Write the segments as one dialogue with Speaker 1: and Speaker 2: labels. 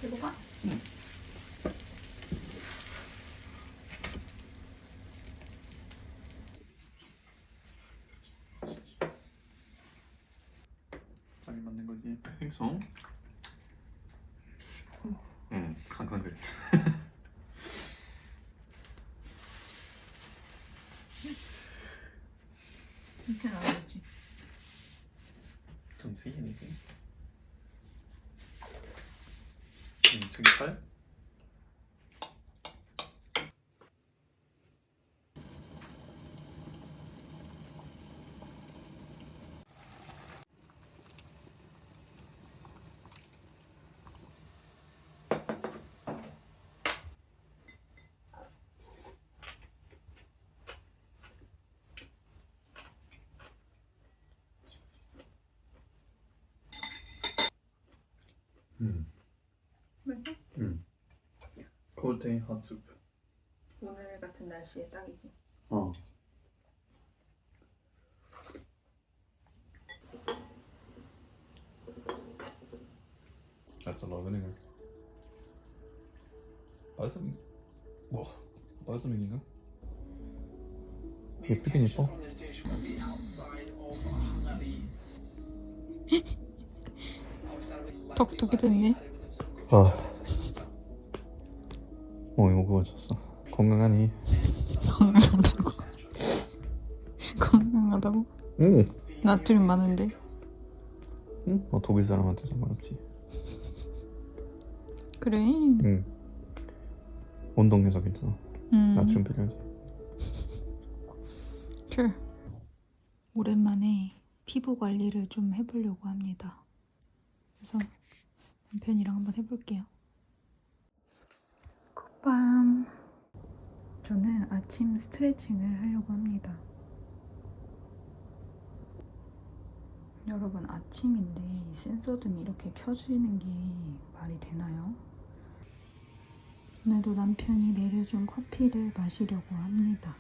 Speaker 1: 들고 가?
Speaker 2: 응. 잘 맞는 거지? I think so. 응, 항상 그래.
Speaker 1: 진짜 나오겠지.
Speaker 2: Don't see anything. 저기 팔?
Speaker 1: 맛있어?
Speaker 2: Cold day hot soup.
Speaker 1: 오늘 같은 날씨에 딱이지.
Speaker 2: 어. That's a lot of vinegar. 발사믹? 뭐? 발사믹인가? 예쁘긴 예뻐.
Speaker 1: 톡톡이 됐네.
Speaker 2: 아. 이거 구워졌어. 건강하니?
Speaker 1: 건강하다고. 건강하다고?
Speaker 2: 응.
Speaker 1: 나트륨 많은데.
Speaker 2: 응? 독일 사람한테 상관없지.
Speaker 1: 그래.
Speaker 2: 응. 운동해서 괜찮아. 나트륨 필요하지.
Speaker 1: Sure. 오랜만에 피부 관리를 좀 해보려고 합니다. 그래서 남편이랑 한번 해볼게요. 굿밤. 저는 아침 스트레칭을 하려고 합니다. 여러분, 아침인데 이 센서등이 이렇게 켜지는 게 말이 되나요? 오늘도 남편이 내려준 커피를 마시려고 합니다.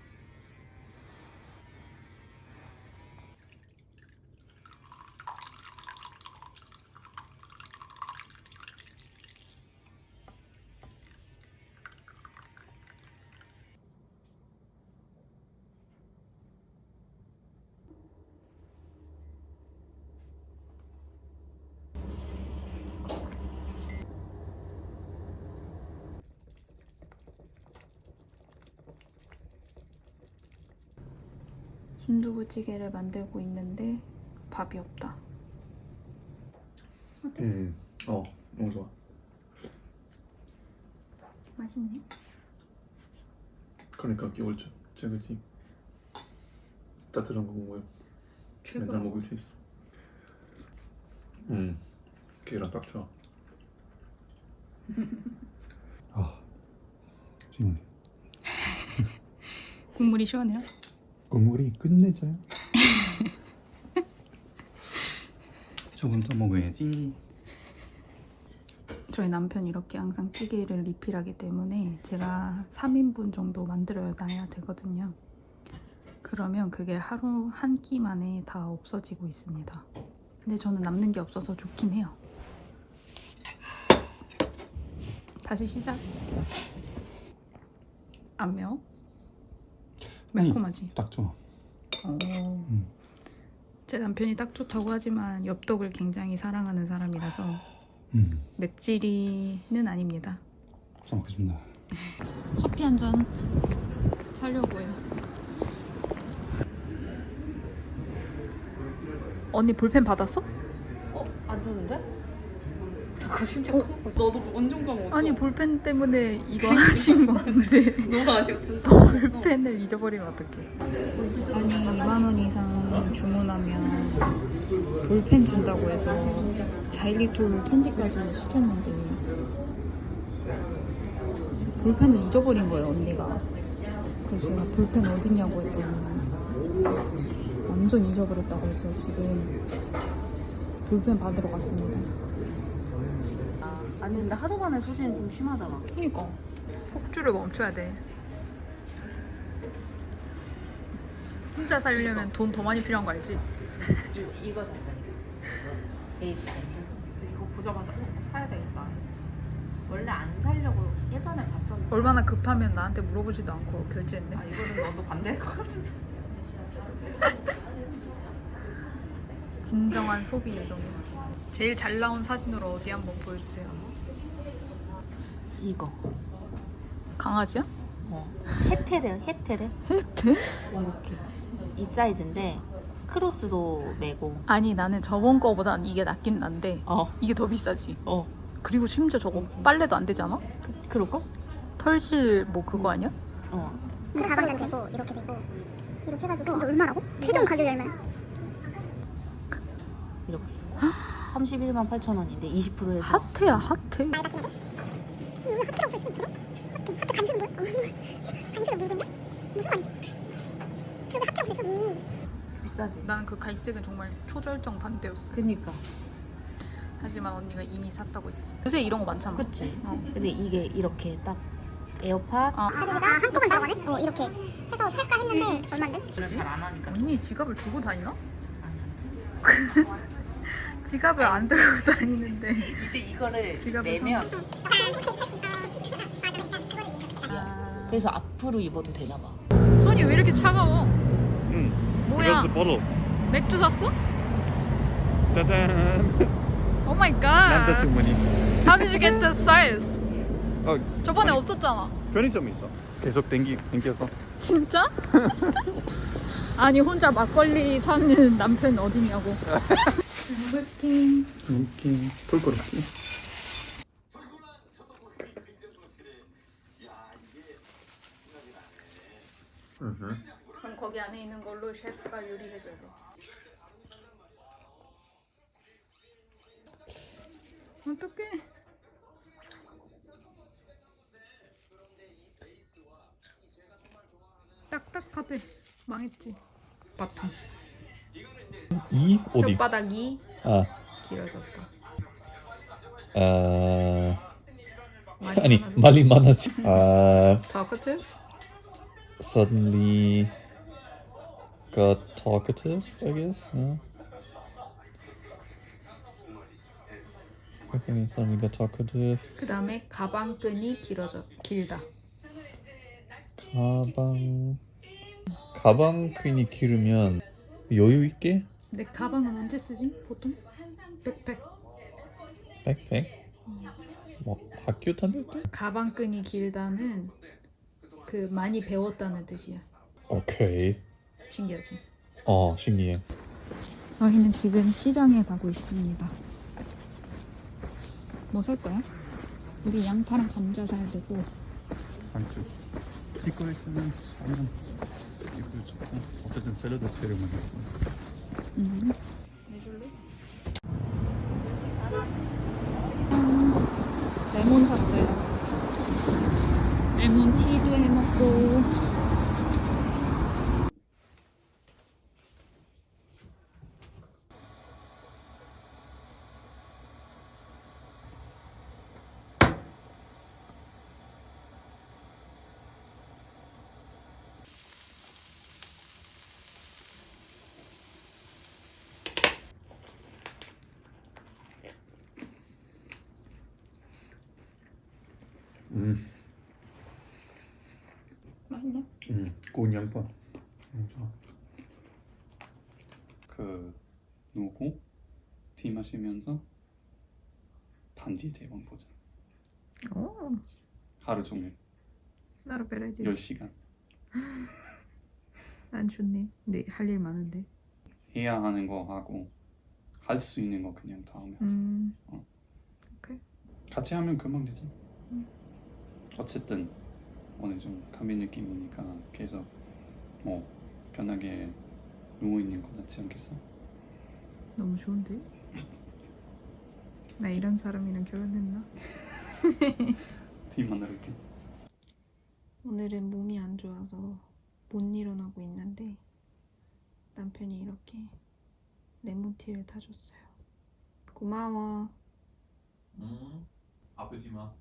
Speaker 1: 순두부찌개를 만들고 있는데 밥이 없다. 어때?
Speaker 2: 너무 좋아.
Speaker 1: 맛있네.
Speaker 2: 그러니까 겨울철 최고지. 따뜻한 거 먹어요. 맨날 먹을 수 있어. 계란 딱 좋아. 시원해.
Speaker 1: 국물이 시원해요?
Speaker 2: 국물이 끝내줘요. 조금 더 먹어야지.
Speaker 1: 저희 남편이 이렇게 항상 찌개를 리필하기 때문에 제가 3인분 정도 만들어 놔야 되거든요. 그러면 그게 하루 한 끼 만에 다 없어지고 있습니다. 근데 저는 남는 게 없어서 좋긴 해요. 다시 시작. 안 매워? 매콤하지?
Speaker 2: 딱 좋아.
Speaker 1: 제 남편이 딱 좋다고 하지만 엽떡을 굉장히 사랑하는 사람이라서 맵찔이는 아닙니다.
Speaker 2: 잘 먹겠습니다.
Speaker 1: 커피 한 잔 하려고 해요. 언니 볼펜 받았어?
Speaker 3: 안 줬는데? 그거 심지어 까먹고 있어. 너도 완전 까먹었어.
Speaker 1: 아니 볼펜 때문에 이거 하신 건데
Speaker 3: 너가 아니었으면
Speaker 1: 볼펜을 잊어버리면 어떡해. 아니 2만 원 이상 주문하면 볼펜 준다고 해서 자일리톨 캔디까지 시켰는데 볼펜을 잊어버린 거예요, 언니가. 그래서 제가 볼펜 어딨냐고 했더니 완전 잊어버렸다고 해서 지금 볼펜 받으러 갔습니다.
Speaker 3: 아니 근데 하도 간에 소진이 좀 심하잖아.
Speaker 1: 그니까 폭주를 멈춰야 돼. 혼자 살려면 돈 더 많이 필요한 거 알지?
Speaker 3: 이거 샀다니까. 베이지. 이거 보자마자 사야 되겠다 했지. 원래 안 살려고 예전에 봤었는데.
Speaker 1: 얼마나 급하면 나한테 물어보지도 않고 결제했네.
Speaker 3: 아 이거는 너도 반대일 것 같아서.
Speaker 1: 진정한 소비 요정. 제일 잘 나온 사진으로 어디 한번 보여주세요.
Speaker 3: 이거.
Speaker 1: 강아지야?
Speaker 3: 헤테르.
Speaker 1: 혜태?
Speaker 3: 이렇게. 이 사이즈인데 크로스도 매고.
Speaker 1: 아니 나는 저번 거보단 이게 낫긴 난데
Speaker 3: 어.
Speaker 1: 이게 더 비싸지.
Speaker 3: 어.
Speaker 1: 그리고 심지어 저거 빨래도 안 되지 않아?
Speaker 3: 그럴걸?
Speaker 1: 털실 뭐 그거 아니야?
Speaker 3: 어.
Speaker 4: 이 가방은 되고 이렇게 되고 이렇게 해가지고 이게 얼마라고? 최종 가격이 얼마야?
Speaker 3: 이렇게. 31만 8천 원인데 20% 해서.
Speaker 1: 하트야 하트.
Speaker 4: 나이 같은 애들? 여기 하트라고 써있으면 뭐야? 하트 간식은 뭐야? 간식은 모르겠냐? 무슨 말이지? 여기 하트라고 써있어.
Speaker 3: 비싸지.
Speaker 1: 나는 그 갈색은 정말 초절정 반대였어.
Speaker 3: 그니까.
Speaker 1: 하지만 언니가 이미 샀다고 했지. 요새 이런 거 많잖아.
Speaker 3: 그치.
Speaker 1: 어.
Speaker 3: 근데 이게 이렇게 딱 에어팟.
Speaker 4: 가격이가 한꺼번에 들어가네? 이렇게 해서 살까 했는데 얼마인데?
Speaker 3: 를 잘 안 하니까.
Speaker 1: 언니 지갑을 들고 다니나?
Speaker 3: 아니.
Speaker 1: 지갑을 안 들고 다니는데.
Speaker 3: 이제 이거를
Speaker 1: 지갑을
Speaker 3: 내면
Speaker 1: 아...
Speaker 3: 그래서 앞으로 입어도 되나 봐.
Speaker 1: 손이 왜 이렇게 차가워?
Speaker 2: 응.
Speaker 1: 뭐야?
Speaker 2: 버터.
Speaker 1: 맥주 샀어?
Speaker 2: 짜잔.
Speaker 1: 오 마이 갓.
Speaker 2: 남자친구니.
Speaker 1: How did you get this size? 저번에
Speaker 2: 아니,
Speaker 1: 없었잖아.
Speaker 2: 편의점 있어. 계속 땡겨서.
Speaker 1: 진짜? 아니 혼자 막걸리 사는 남편 어디냐고. 루팅.
Speaker 2: 웃긴. 폴코르키.
Speaker 1: 그럼 거기 안에 있는 걸로 셰프가 요리해줘요. 어떡해. 딱딱하대. 망했지. 바통.
Speaker 2: 이 어디?
Speaker 1: 혓바닥이
Speaker 2: 아.
Speaker 1: 길어졌다.
Speaker 2: 아니 말이 많아지.
Speaker 1: talkative?
Speaker 2: Suddenly got talkative, I guess. Okay, suddenly got talkative.
Speaker 1: 그 다음에 가방끈이 길다.
Speaker 2: 가방끈이 길으면 여유 있게
Speaker 1: 내 가방은 언제 쓰지? 보통? 백팩.
Speaker 2: 백팩. 뭐 학교 다닐 때?
Speaker 1: 가방끈이 길다는 그 많이 배웠다는 뜻이야.
Speaker 2: 오케이.
Speaker 1: 신기하지?
Speaker 2: 신기해.
Speaker 1: 저희는 지금 시장에 가고 있습니다. 뭐 살 거야? 우리 양파랑 감자 사야 되고.
Speaker 2: 상추. 찍고 있으면 사면 찍고 좋고. 어쨌든 샐러드 재료 많이 있어서.
Speaker 1: 해줄래? 레몬 샀어요. 레몬 티도 해먹고. 맛있네?
Speaker 2: 고운 양파. 누구 티 마시면서 반지 대본 보자.
Speaker 1: 오,
Speaker 2: 하루 종일
Speaker 1: 나로 베레지.
Speaker 2: 10시간
Speaker 1: 난 좋네. 근데 할 일 많은데.
Speaker 2: 해야 하는 거 하고 할 수 있는 거 그냥 다음에 하자.
Speaker 1: 오케이.
Speaker 2: 같이 하면 금방 되지. 어쨌든 오늘 좀 감기 느낌이니까 계속 뭐 편하게 누워있는 거 낫지 않겠어?
Speaker 1: 너무 좋은데? 나 이런 사람이랑 결혼했나?
Speaker 2: 팀 만들게.
Speaker 1: 오늘은 몸이 안 좋아서 못 일어나고 있는데 남편이 이렇게 레몬티를 타줬어요. 고마워.
Speaker 2: 아프지 마.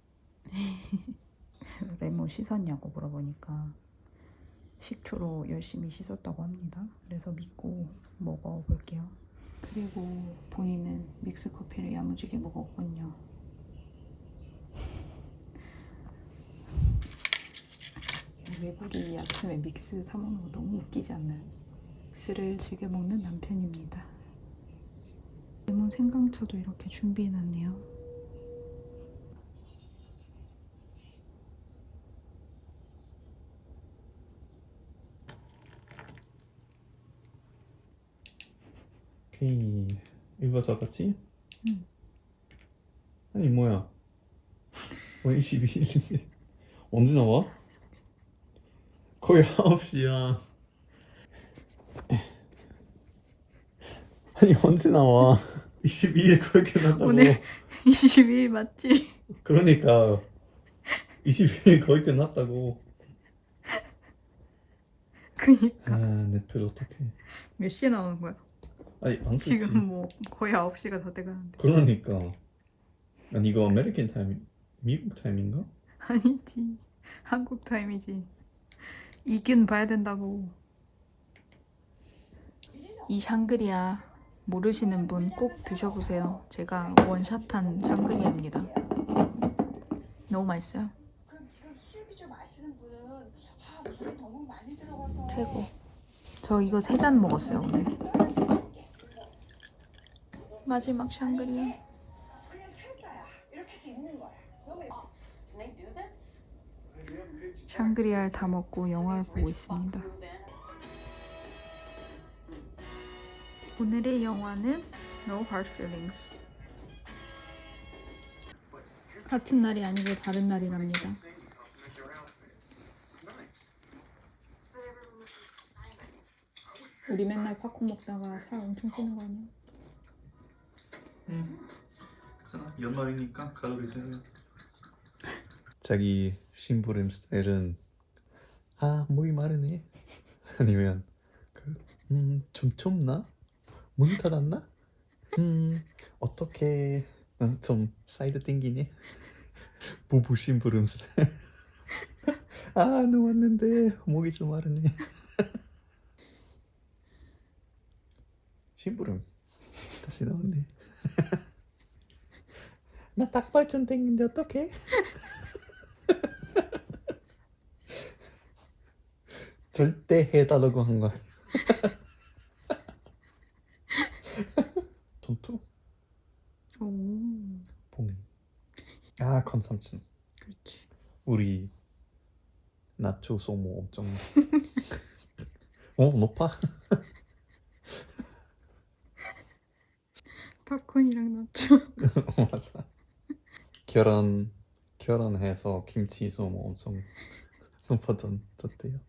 Speaker 1: 레몬 씻었냐고 물어보니까 식초로 열심히 씻었다고 합니다. 그래서 믿고 먹어볼게요. 그리고 본인은 믹스커피를 야무지게 먹었군요. 외국인이 아침에 믹스 사 먹는 거 너무 웃기지 않나요? 믹스를 즐겨 먹는 남편입니다. 레몬 생강차도 이렇게 준비해놨네요.
Speaker 2: 오케이. 이거 잡았지?
Speaker 1: 응.
Speaker 2: 아니 뭐야? 왜 22일인데? 언제 나와? 거의 9시야. 아니 언제 나와? 22일 그렇게 난다고.
Speaker 1: 오늘 22일 맞지?
Speaker 2: 그러니까 22일 거의 끝났다고.
Speaker 1: 그니까
Speaker 2: 아 넷플 어떡해.
Speaker 1: 몇 시에 나오는 거야?
Speaker 2: 아니 안 썼지.
Speaker 1: 지금 뭐 거의 9시가 다 돼가는데.
Speaker 2: 그러니까. 아니 이거 아메리칸 타임 미국 타임인가?
Speaker 1: 아니지, 한국 타임이지. 이균 봐야 된다고. 이 샹그리아 모르시는 분 꼭 드셔보세요. 제가 원샷한 샹그리아입니다. 너무 맛있어요.
Speaker 5: 그럼 지금 수제비 좀 아시는 분은 물이 너무 많이 들어가서
Speaker 1: 최고. 저 이거 3잔 먹었어요 오늘.
Speaker 5: 떨어질 수 있게.
Speaker 1: 마지막 샹그리아.
Speaker 5: 그냥 철사야. 이렇게 해서 있는 거야.
Speaker 3: Can they do this?
Speaker 1: 샹그리아를 다 먹고 영화를 보고 있습니다. 오늘의 영화는 No Hard Feelings. 같은 날이 아니고 다른 날이랍니다. 우리 맨날 팝콘 먹다가 살 엄청 찌는 거 아니야?
Speaker 2: 응. 괜찮아. 연말이니까 칼로리 세요. 자기 심부름 스타일은 목이 마르네. 아니면 좀 춥나? 문 닫았나? 어떻게 좀 사이드 땡기네. 부부 심부름 스타일. 누웠는데 목이 좀 마르네. 심부름 다시 나왔네. 나 닭발 좀 땡긴데 어떡해? 절대 해달라고 한 거야. 전투?
Speaker 1: 오,
Speaker 2: 봉인. 컨섬션.
Speaker 1: 그렇지.
Speaker 2: 우리 나초 소모 엄청 높아?
Speaker 1: 팝콘이랑 나초.
Speaker 2: 맞아. 결혼해서 김치 소모 엄청 높아졌대요.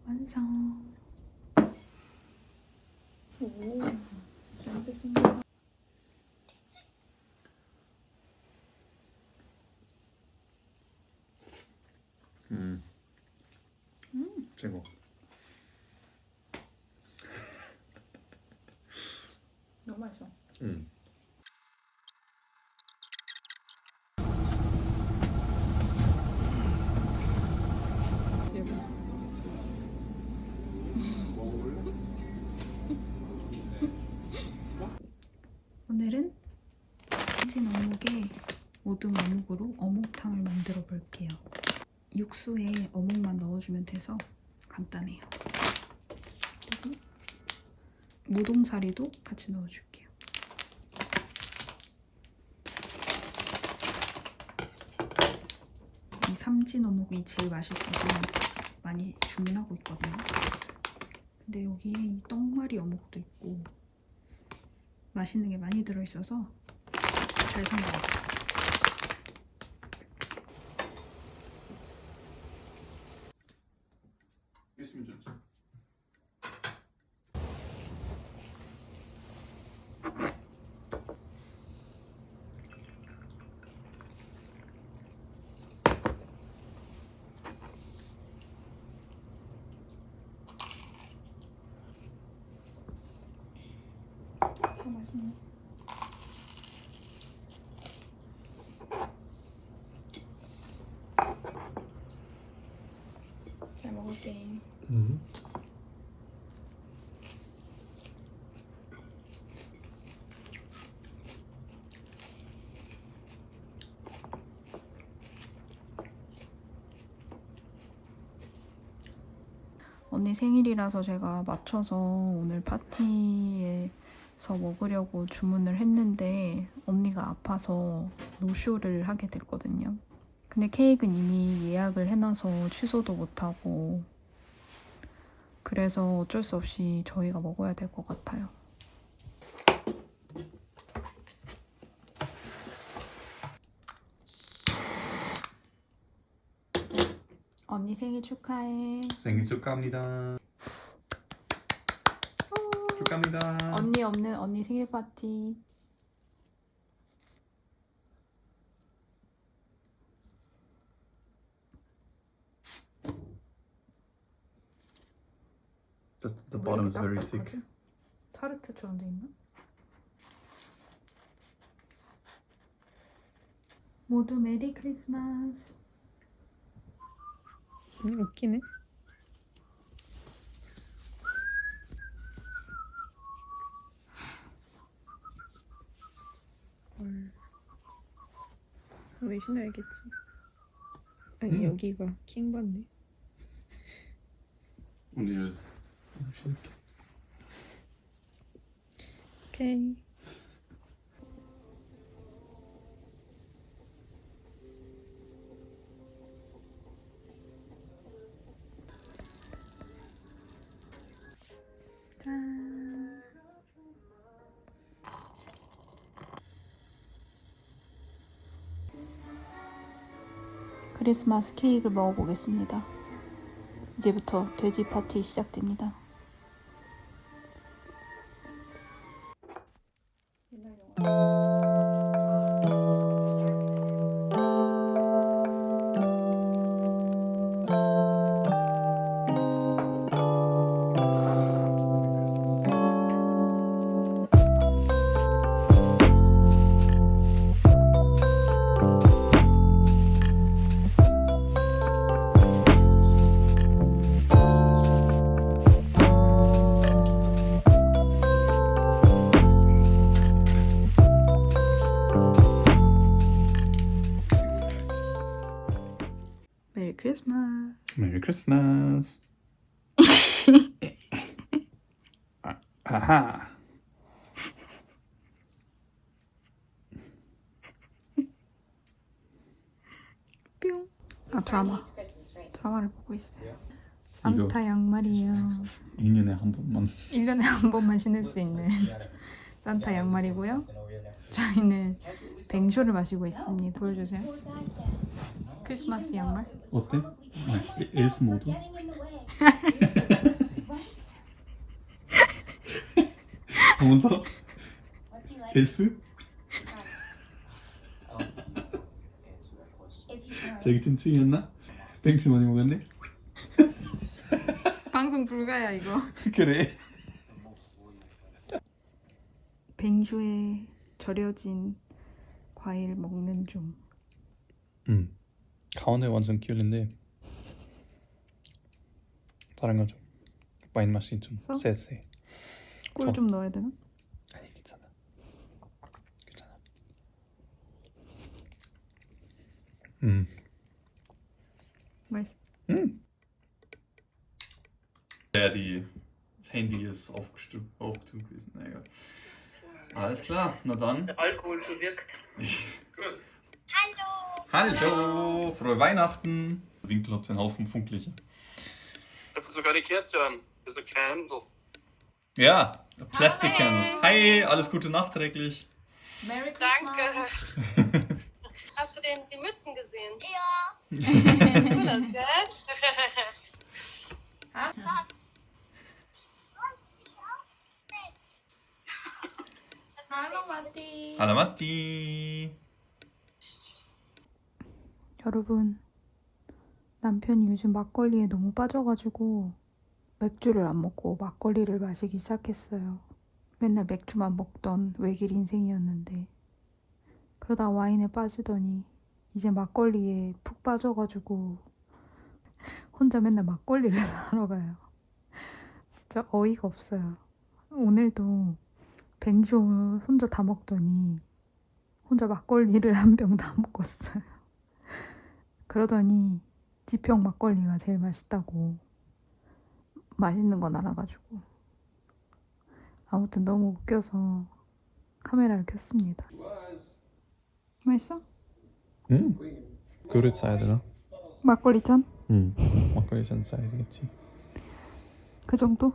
Speaker 1: 완성. 오, 잘 됐습니다.
Speaker 2: 최고.
Speaker 1: 너무 맛있어. 오늘은 찐 어묵에 모둠 어묵으로 어묵탕을 만들어 볼게요. 육수에 어묵만 넣어주면 돼서 간단해요. 그리고 무동사리도 같이 넣어줄게요. 이 삼진 어묵이 제일 맛있어서 많이 주문하고 있거든요. 근데 여기에 이 떡말이 어묵도 있고 맛있는 게 많이 들어있어서 잘 산 것 같아요.
Speaker 2: 있으면 좋죠.
Speaker 1: 참 맛있네. 잘 먹을게. 언니 생일이라서 제가 맞춰서 오늘 파티에서 먹으려고 주문을 했는데 언니가 아파서 노쇼를 하게 됐거든요. 근데 케이크는 이미 예약을 해놔서 취소도 못하고 그래서 어쩔 수 없이 저희가 먹어야 될 것 같아요. 언니 생일 축하해.
Speaker 2: 생일 축하합니다. 축하합니다.
Speaker 1: 언니 없는 언니 생일 파티.
Speaker 2: The bottom is very thick.
Speaker 1: 타르트처럼 돼 있나? 모두 메리 크리스마스.
Speaker 3: 웃기네. 우리 신어야겠지. 아니 여기가 킹 받네.
Speaker 2: 오늘 신을게.
Speaker 3: 오케이.
Speaker 1: 짠. 크리스마스 케이크를 먹어보겠습니다. 이제부터 돼지 파티 시작됩니다. 메리 크리스마스.
Speaker 2: 메리 크리스마스. 아하.
Speaker 1: 뿅. 아 드라마를 보고 있어요. 산타 양말이에요.
Speaker 2: 2년에 한 번만.
Speaker 1: 1년에 한 번만 신을 수 있는 산타 양말이고요. 저희는 뱅쇼를 마시고 있습니다. 보여주세요. 크리스마스 양말.
Speaker 2: 어때? 엘프 모드? 한 번 더? 엘프? 자기 찐충이었나? 뱅쇼 많이 먹었네?
Speaker 1: 방송 불가야 이거.
Speaker 2: 그래.
Speaker 1: 뱅쇼에 절여진 과일 먹는 중.
Speaker 2: 가운데 완전 기울인데 다른 건 좀 와인 맛이 좀
Speaker 1: 써?
Speaker 2: 쎄쎄.
Speaker 1: 꿀 좀 넣어야 되나?
Speaker 2: 아니 괜찮아.
Speaker 1: 맛있어.
Speaker 2: Ja, das Handy ist aufgestimmt gewesen. Na egal. Alles klar, na dann.
Speaker 6: Der Alkohol schon wirkt.
Speaker 2: Gut. Hallo, frohe Weihnachten. Winkel hat einen Haufen Funklicher.
Speaker 6: Ich hab sogar die Kerze an. There's a candle.
Speaker 2: Ja, Plastic Candle. Hi, alles Gute nachträglich.
Speaker 3: Merry
Speaker 6: Danke. Hast du die Mützen gesehen?
Speaker 4: Ja.
Speaker 6: Cool, gell?
Speaker 3: Hallo Matti.
Speaker 2: Hallo Matti.
Speaker 1: 여러분, 남편이 요즘 막걸리에 너무 빠져가지고 맥주를 안 먹고 막걸리를 마시기 시작했어요. 맨날 맥주만 먹던 외길 인생이었는데 그러다 와인에 빠지더니 이제 막걸리에 푹 빠져가지고 혼자 맨날 막걸리를 사러 가요. 진짜 어이가 없어요. 오늘도 뱅쇼 혼자 다 먹더니 혼자 막걸리를 한 병 다 먹었어요. 그러더니 지평 막걸리가 제일 맛있다고. 맛있는 건 알아가지고. 아무튼 너무 웃겨서 카메라를 켰습니다. 맛있어?
Speaker 2: 그릇 사야 되나?
Speaker 1: 막걸리 전?
Speaker 2: 막걸리 전 사야 되겠지.
Speaker 1: 그 정도?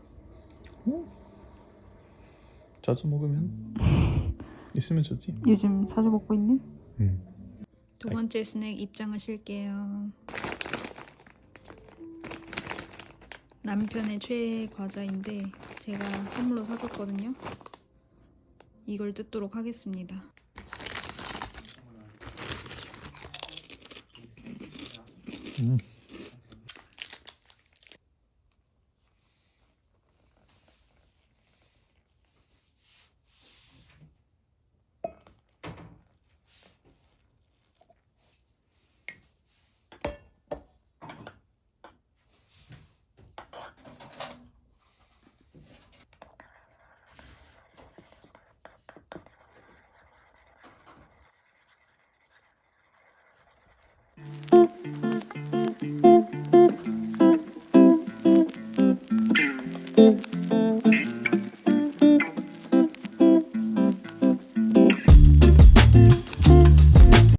Speaker 2: 자주 먹으면 있으면 좋지.
Speaker 1: 요즘 자주 먹고 있니?
Speaker 2: 응.
Speaker 1: 두 번째 스낵 입장하실게요. 남편의 최애 과자인데 제가 선물로 사줬거든요. 이걸 뜯도록 하겠습니다.